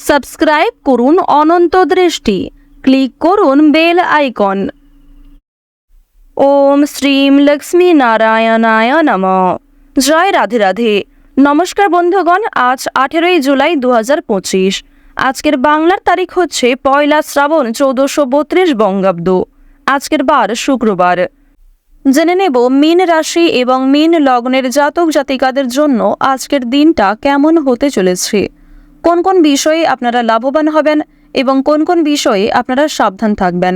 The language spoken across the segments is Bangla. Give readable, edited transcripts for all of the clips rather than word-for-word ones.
সাবস্ক্রাইব করুন অনন্ত দৃষ্টি, ক্লিক করুন বেল আইকন। ওম শ্রীম লক্ষ্মী নারায়ণায় নমঃ। জয় রাধে রাধে। নমস্কার বন্ধুগণ, আজ 18ই জুলাই 2025। আজকের বাংলার তারিখ হচ্ছে 1 শ্রাবণ 1432 বঙ্গাব্দ। আজকের বার শুক্রবার। জেনে নেব মীন রাশি এবং মীন লগ্নের জাতক জাতিকাদের জন্য আজকের দিনটা কেমন হতে চলেছে, কোন কোন বিষয়ে আপনারা লাভবান হবেন এবং কোন কোন বিষয়ে আপনারা সাবধান থাকবেন।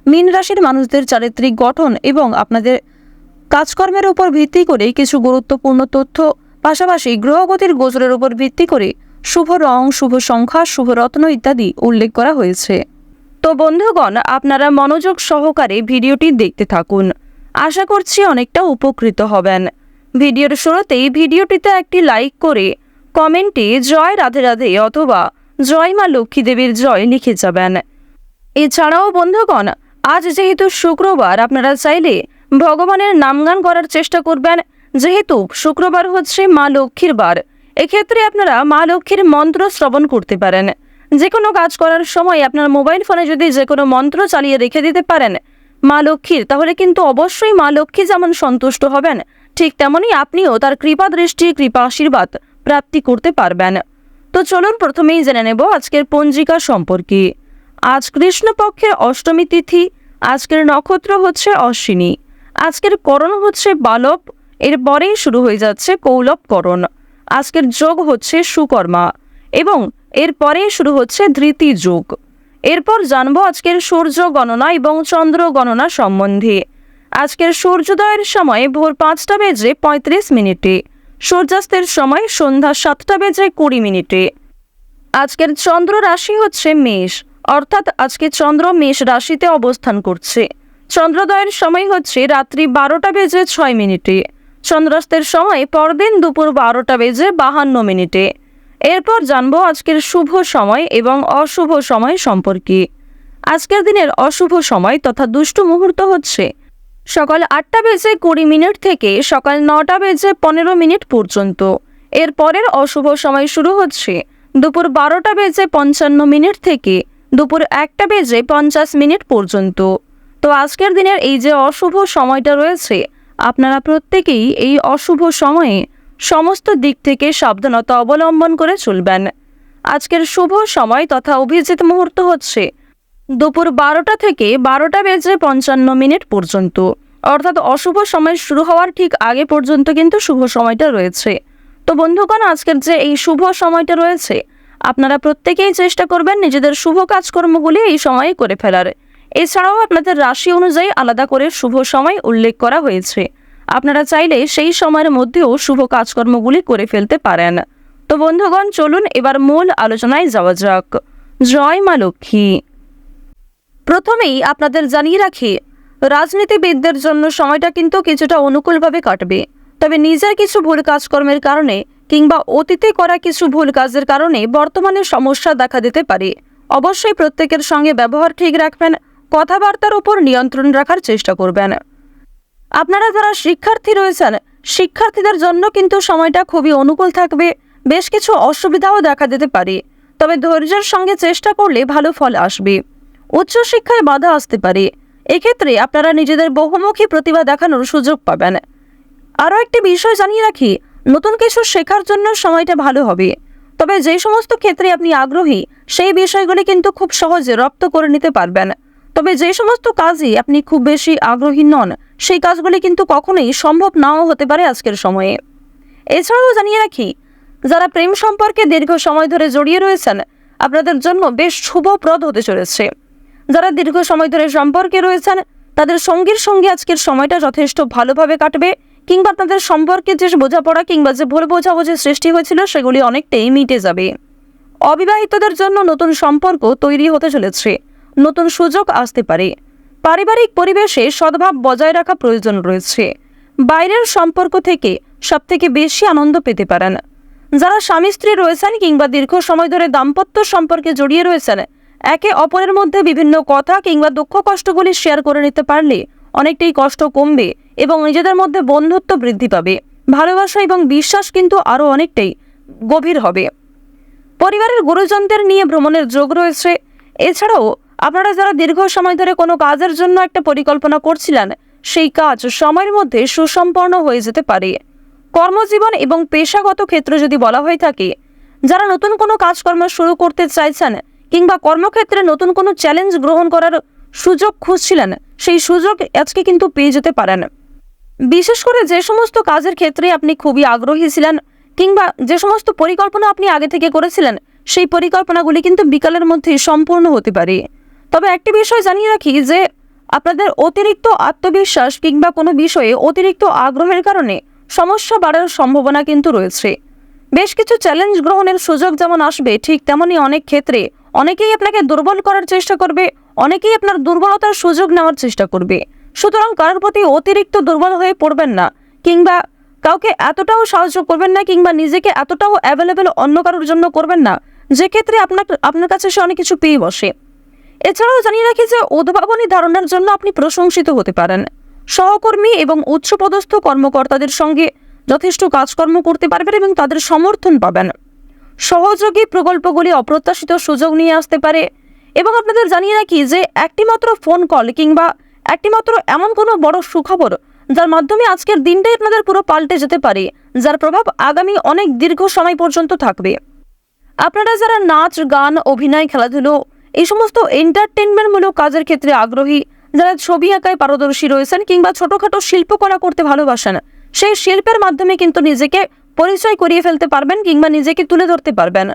মীন রাশির মানুষদের চারিত্রিক গঠন এবং আপনাদের কাজকর্মের উপর ভিত্তি করে কিছু গুরুত্বপূর্ণ তথ্য, পাশাপাশি গ্রহগতির গোচরের উপর ভিত্তি করে শুভ রং, শুভ সংখ্যা, শুভ রত্ন ইত্যাদি উল্লেখ করা হয়েছে। তো বন্ধুগণ, আপনারা মনোযোগ সহকারে ভিডিওটি দেখতে থাকুন। আশা করছি অনেকটা উপকৃত হবেন। ভিডিওর শুরুতেই ভিডিওটিতে একটি লাইক করে কমেন্টে জয় রাধে রাধে অথবা জয় মা লক্ষ্মী দেবীর জয় লিখে যাবেন। এছাড়াও বন্ধুগণ, আজ যেহেতু শুক্রবার, আপনারা চাইলে ভগবানের নামগান করার চেষ্টা করবেন। যেহেতু শুক্রবার হচ্ছে মা লক্ষ্মীর বার, এক্ষেত্রে আপনারা মা লক্ষ্মীর মন্ত্র শ্রবণ করতে পারেন। যে কোনো কাজ করার সময় আপনার মোবাইল ফোনে যদি যে কোনো মন্ত্র চালিয়ে রেখে দিতে পারেন মা লক্ষ্মীর, তাহলে কিন্তু অবশ্যই মা লক্ষ্মী যেমন সন্তুষ্ট হবেন, ঠিক তেমনই আপনিও তার কৃপা দৃষ্টি, কৃপা আশীর্বাদ প্রাপ্তি করতে পারবেন। তো চলুন প্রথমেই জেনে নেব আজকের পঞ্জিকা সম্পর্কে। আজ কৃষ্ণপক্ষের অষ্টমী তিথি। আজকের নক্ষত্র হচ্ছে অশ্বিনী। আজকের করণ হচ্ছে বালব, এরপরেই শুরু হয়ে যাচ্ছে কৌলব করণ। আজকের যোগ হচ্ছে সুকর্মা এবং এরপরেই শুরু হচ্ছে ধৃতি যোগ। এরপর জানবো আজকের সূর্য গণনা এবং চন্দ্র গণনা সম্বন্ধে। আজকের সূর্যোদয়ের সময় ভোর 5:35 সূর্যাস্তের সময় সন্ধ্যা 7:20। আজকের চন্দ্র রাশি হচ্ছে মেষ, অর্থাৎ আজকে চন্দ্র মেষ রাশিতে অবস্থান করছে। চন্দ্রোদয়ের সময় হচ্ছে রাত্রি 12:06। চন্দ্রাস্তের সময় পরদিন দুপুর 12:52। এরপর জানবো আজকের শুভ সময় এবং অশুভ সময় সম্পর্কে। আজকের দিনের অশুভ সময় তথা দুষ্টু মুহূর্ত হচ্ছে সকাল 8:20 থেকে সকাল 9:15 পর্যন্ত। এর পরের অশুভ সময় শুরু হচ্ছে দুপুর 12:55 থেকে দুপুর 1:50 পর্যন্ত। তো আজকের দিনের এই যে অশুভ সময়টা রয়েছে, আপনারা প্রত্যেকেই এই অশুভ সময়ে সমস্ত দিক থেকে সাবধানতা অবলম্বন করে চলবেন। আজকের শুভ সময় তথা অভিজিৎ মুহূর্ত হচ্ছে দুপুর 12টা থেকে 12:55 পর্যন্ত, অর্থাৎ অশুভ সময় শুরু হওয়ার ঠিক আগে পর্যন্ত কিন্তু শুভ সময়টা রয়েছে। তো বন্ধুগণ, আজকের যে এই শুভ সময়টা রয়েছে, আপনারা প্রত্যেকেই চেষ্টা করবেন নিজেদের শুভ কাজকর্মগুলি এই সময়ে করে ফেলার। এছাড়াও আপনাদের রাশি অনুযায়ী আলাদা করে শুভ সময় উল্লেখ করা হয়েছে। আপনারা চাইলে সেই সময়ের মধ্যেও শুভ কাজকর্মগুলি করে ফেলতে পারেন। তো বন্ধুগণ, চলুন এবার মূল আলোচনায় যাওয়া যাক। জয় মা লক্ষ্মী। প্রথমেই আপনাদের জানিয়ে রাখি, রাজনীতিবিদদের জন্য সময়টা কিন্তু কিছুটা অনুকূলভাবে কাটবে। তবে নিজের কিছু ভুল কাজকর্মের কারণে কিংবা অতীতে করা কিছু ভুল কাজের কারণে বর্তমানে সমস্যা দেখা দিতে পারে। অবশ্যই প্রত্যেকের সঙ্গে ব্যবহার ঠিক রাখবেন, কথাবার্তার উপর নিয়ন্ত্রণ রাখার চেষ্টা করবেন। আপনারা যারা শিক্ষার্থী রয়েছেন, শিক্ষার্থীদের জন্য কিন্তু সময়টা খুবই অনুকূল থাকবে। বেশ কিছু অসুবিধাও দেখা দিতে পারে, তবে ধৈর্যের সঙ্গে চেষ্টা করলে ভালো ফল আসবে। উচ্চশিক্ষায় বাধা আসতে পারে, এক্ষেত্রে আপনারা নিজেদের বহুমুখী প্রতিভা দেখানোর সুযোগ পাবেন। আরও একটি বিষয় জানিয়ে রাখি, নতুন কিছু শেখার জন্য সময়টা ভালো হবে। তবে যে সমস্ত ক্ষেত্রে আপনি আগ্রহী, সেই বিষয়গুলি কিন্তু খুব সহজে রপ্ত করে নিতে পারবেন। তবে যে সমস্ত কাজে আপনি খুব বেশি আগ্রহী নন, সেই কাজগুলি কিন্তু কখনোই সম্ভব নাও হতে পারে আজকের সময়ে। এছাড়াও জানিয়ে রাখি, যারা প্রেম সম্পর্কে দীর্ঘ সময় ধরে জড়িয়ে রয়েছেন, আপনাদের জন্য বেশ শুভপ্রদ হতে চলেছে। যারা দীর্ঘ সময় ধরে সম্পর্কে রয়েছেন, তাদের সঙ্গীর সঙ্গে আজকের সময়টা যথেষ্ট ভালোভাবে কাটবে, কিংবা আপনাদের সম্পর্কে যে বোঝাপড়া কিংবা যে ভুল বোঝাবুঝি সৃষ্টি হয়েছিল সেগুলি অনেকটাই মিটে যাবে। অবিবাহিতদের জন্য নতুন সম্পর্ক তৈরি হতে চলেছে, নতুন সুযোগ আসতে পারে। পারিবারিক পরিবেশে সদ্ভাব বজায় রাখা প্রয়োজন রয়েছে। বাইরের সম্পর্ক থেকে সবথেকে বেশি আনন্দ পেতে পারেন। যারা স্বামী স্ত্রী রয়েছেন কিংবা দীর্ঘ সময় ধরে দাম্পত্য সম্পর্কে জড়িয়ে রয়েছেন, একে অপরের মধ্যে বিভিন্ন কথা কিংবা দুঃখ কষ্টগুলি শেয়ার করে নিতে পারলে অনেকটাই কষ্ট কমবে এবং নিজেদের মধ্যে বন্ধুত্ব বৃদ্ধি পাবে। ভালোবাসা এবং বিশ্বাস কিন্তু আরও অনেকটাই গভীর হবে। পরিবারের গুরুজনদের নিয়ে ভ্রমণের যোগ রয়েছে। এছাড়াও আপনারা যারা দীর্ঘ সময় ধরে কোনো কাজের জন্য একটা পরিকল্পনা করছিলেন, সেই কাজ সময়ের মধ্যে সুসম্পন্ন হয়ে যেতে পারে। কর্মজীবন এবং পেশাগত ক্ষেত্রে যদি বলা হয়ে থাকে, যারা নতুন কোনো কাজকর্ম শুরু করতে চাইছেন কিংবা কর্মক্ষেত্রে নতুন কোনো চ্যালেঞ্জ গ্রহণ করার সুযোগ খুঁজছিলেন, সেই সুযোগ আজকে কিন্তু পেয়ে যেতে পারেন। বিশেষ করে যে সমস্ত কাজের ক্ষেত্রে আপনি খুবই আগ্রহী ছিলেন কিংবা যে সমস্ত পরিকল্পনা আপনি আগে থেকে করেছিলেন, সেই পরিকল্পনাগুলি কিন্তু বিকালের মধ্যে সম্পূর্ণ হতে পারে। তবে একটি বিষয় জানিয়ে রাখি যে আপনাদের অতিরিক্ত আত্মবিশ্বাস কিংবা কোনো বিষয়ে অতিরিক্ত আগ্রহের কারণে সমস্যা বাড়ার সম্ভাবনা কিন্তু রয়েছে। বেশ কিছু চ্যালেঞ্জ গ্রহণের সুযোগ যেমন আসবে, ঠিক তেমনই অনেক ক্ষেত্রে অনেকেই আপনাকে দুর্বল করার চেষ্টা করবে, অনেকেই আপনার দুর্বলতার সুযোগ নেওয়ার চেষ্টা করবে। সুতরাং কারোর প্রতি অতিরিক্ত দুর্বল হয়ে পড়বেন না কিংবা কাউকে এতটাও সাহায্য করবেন না কিংবা নিজেকে এতটাও অ্যাভেলেবেল অন্য কারোর জন্য করবেন না যে ক্ষেত্রে আপনার কাছে সে অনেক কিছু পেয়ে বসে। এছাড়াও জানিয়ে রাখি যে উদ্ভাবনী ধারণার জন্য আপনি প্রশংসিত হতে পারেন। সহকর্মী এবং উচ্চপদস্থ কর্মকর্তাদের সঙ্গে যথেষ্ট কাজকর্ম করতে পারবেন এবং তাদের সমর্থন পাবেন। সহযোগী প্রকল্পগুলি অপ্রত্যাশিত সুযোগ নিয়ে আসতে পারে এবং আপনাদের জানিয়ে রাখি যে একটিমাত্র ফোন কল কিংবা একটিমাত্র এমন কোনো বড় সুখবর যার মাধ্যমে আজকের দিনটাই আপনাদের পুরো পাল্টে যেতে পারে, যার প্রভাব আগামী অনেক দীর্ঘ সময় পর্যন্ত থাকবে। আপনারা যারা নাচ, গান, অভিনয়, খেলাধুলো এই সমস্ত এন্টারটেনমেন্টমূলক কাজের ক্ষেত্রে আগ্রহী, যারা ছবি আঁকায় পারদর্শী রয়েছেন কিংবা ছোটখাটো শিল্পকলা করতে ভালোবাসেন, সেই শিল্পের মাধ্যমে কিন্তু নিজেকে পরিচয় করিয়ে ফেলতে পারবেন কিংবা নিজেকে তুলে ধরতে পারবেন।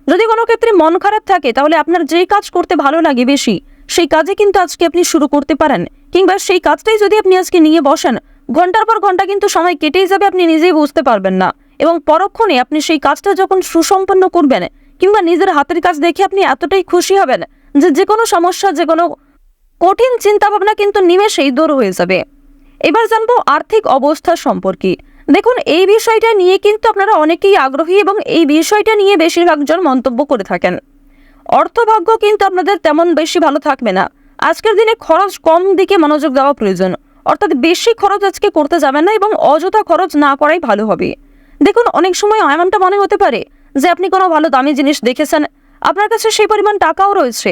যদি কোনো ক্ষেত্রে মন খারাপ থাকে, তাহলে আপনার যেই কাজ করতে ভালো লাগে বেশি, সেই কাজে কিন্তু আজকে আপনি শুরু করতে পারেন কিংবা সেই কাজটাই যদি আপনি আজকে নিয়ে বসেন, ঘন্টার পর ঘন্টা কিন্তু সময় কেটেই যাবে, আপনি নিজেই বুঝতে পারবেন না। এবং পরক্ষণে আপনি সেই কাজটা যখন সুসম্পন্ন করবেন কিংবা নিজের হাতের কাজ দেখে আপনি এতটাই খুশি হবেন যে কোনো সমস্যা, যে কোনো কঠিন চিন্তা ভাবনা কিন্তু নিমেষেই দূর হয়ে যাবে। এবার জানবো আর্থিক অবস্থা সম্পর্কে। দেখুন, এই বিষয়টা নিয়ে কিন্তু আপনারা অনেকেই আগ্রহী এবং এই বিষয়টা নিয়ে বেশিরভাগজন মন্তব্য করে থাকেন। অর্থভাগ্য কিন্তু আপনাদের তেমন বেশি ভালো থাকবে না। আজকের দিনে খরচ কম দিকে মনোযোগ দেওয়া প্রয়োজন, অর্থাৎ বেশি খরচ আজকে করতে যাবেন না এবং অযথা খরচ না করাই ভালো হবে। দেখুন, অনেক সময় এমনটা মনে হতে পারে যে আপনি কোনো ভালো দামি জিনিস দেখেছেন, আপনার কাছে সেই পরিমাণ টাকাও রয়েছে,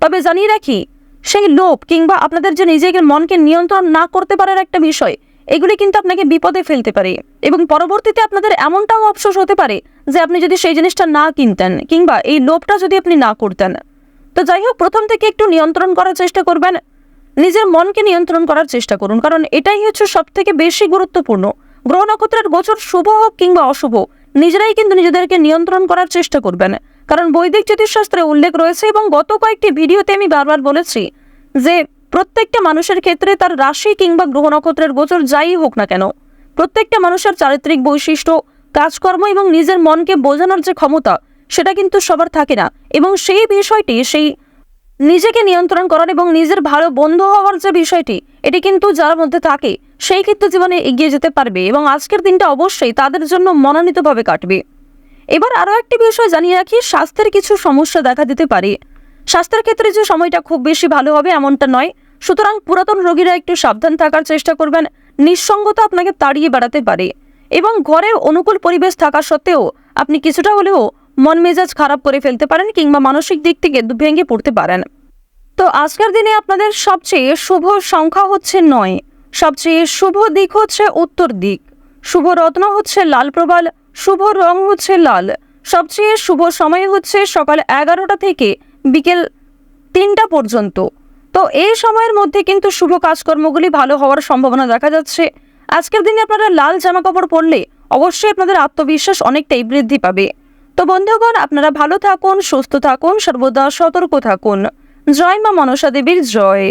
তবে জানিয়ে রাখি সেই লোভ কিংবা আপনাদের যে নিজেকে মনকে নিয়ন্ত্রণ না করতে পারার একটা বিষয়, এগুলি কিন্তু আপনাকে বিপদে ফেলতে পারে এবং পরবর্তীতে আপনাদের এমনটাও আফসোস হতে পারে যে আপনি যদি সেই জিনিসটা না কিনতেন কিংবা এই লোভটা যদি আপনি না করতেন। তো যাই হোক, প্রথম থেকে একটু নিয়ন্ত্রণ করার চেষ্টা করবেন, নিজের মনকে নিয়ন্ত্রণ করার চেষ্টা করুন, কারণ এটাই হচ্ছে সব থেকে বেশি গুরুত্বপূর্ণ। গ্রহ নক্ষত্রের গোচর শুভ হোক কিংবা অশুভ, নিজেরাই কিন্তু নিজেদেরকে নিয়ন্ত্রণ করার চেষ্টা করবেন, কারণ বৈদিক জ্যোতিষশাস্ত্রে উল্লেখ রয়েছে এবং গত কয়েকটি ভিডিওতে আমি বারবার বলেছি যে প্রত্যেকটা মানুষের ক্ষেত্রে তার রাশি কিংবা গ্রহ নক্ষত্রের গোচর যাই হোক না কেন, প্রত্যেকটা মানুষের চারিত্রিক বৈশিষ্ট্য, কাজকর্ম এবং নিজের মনকে বোঝানোর যে ক্ষমতা, সেটা কিন্তু সবার থাকে না। এবং সেই বিষয়টি, সেই নিজেকে নিয়ন্ত্রণ করার এবং নিজের ভালো বন্ধু হওয়ার যে বিষয়টি, এটি কিন্তু যার মধ্যে থাকে সেই কিন্তু জীবনে এগিয়ে যেতে পারবে এবং আজকের দিনটা অবশ্যই তাদের জন্য মনোনীতভাবে কাটবে। এবার আরও একটি বিষয় জানিয়ে রাখি, স্বাস্থ্যের কিছু সমস্যা দেখা দিতে পারে। স্বাস্থ্যের ক্ষেত্রে যে সময়টা খুব বেশি ভালো হবে এমনটা নয়, সুতরাং পুরাতন রোগীরা একটু সাবধান থাকার চেষ্টা করবেন। নিঃসঙ্গতা আপনাকে তাড়িয়ে বেড়াতে পারে এবং ঘরে অনুকূল পরিবেশ থাকা সত্ত্বেও আপনি কিছুটা হলেও মন মেজাজ খারাপ করে ফেলতে পারেন কিংবা মানসিক দিক থেকে ভেঙে পড়তে পারেন। তো আজকের দিনে আপনাদের সবচেয়ে শুভ সংখ্যা হচ্ছে 9, সবচেয়ে শুভ দিক হচ্ছে উত্তর দিক, শুভ রত্ন হচ্ছে লাল প্রবাল, শুভ রং হচ্ছে লাল, সবচেয়ে শুভ সময় হচ্ছে সকাল 11টা থেকে বিকেল 3টা পর্যন্ত। তো এই সময়ের মধ্যে কিন্তু শুভ কাজকর্মগুলি ভালো হওয়ার সম্ভাবনা দেখা যাচ্ছে। আজকের দিনে আপনারা লাল জামা কাপড় পরলে অবশ্যই আপনাদের আত্মবিশ্বাস অনেকটাই বৃদ্ধি পাবে। তো বন্ধুগণ, আপনারা ভালো থাকুন, সুস্থ থাকুন, সর্বদা সতর্ক থাকুন। জয় মা মনসা দেবীর জয়।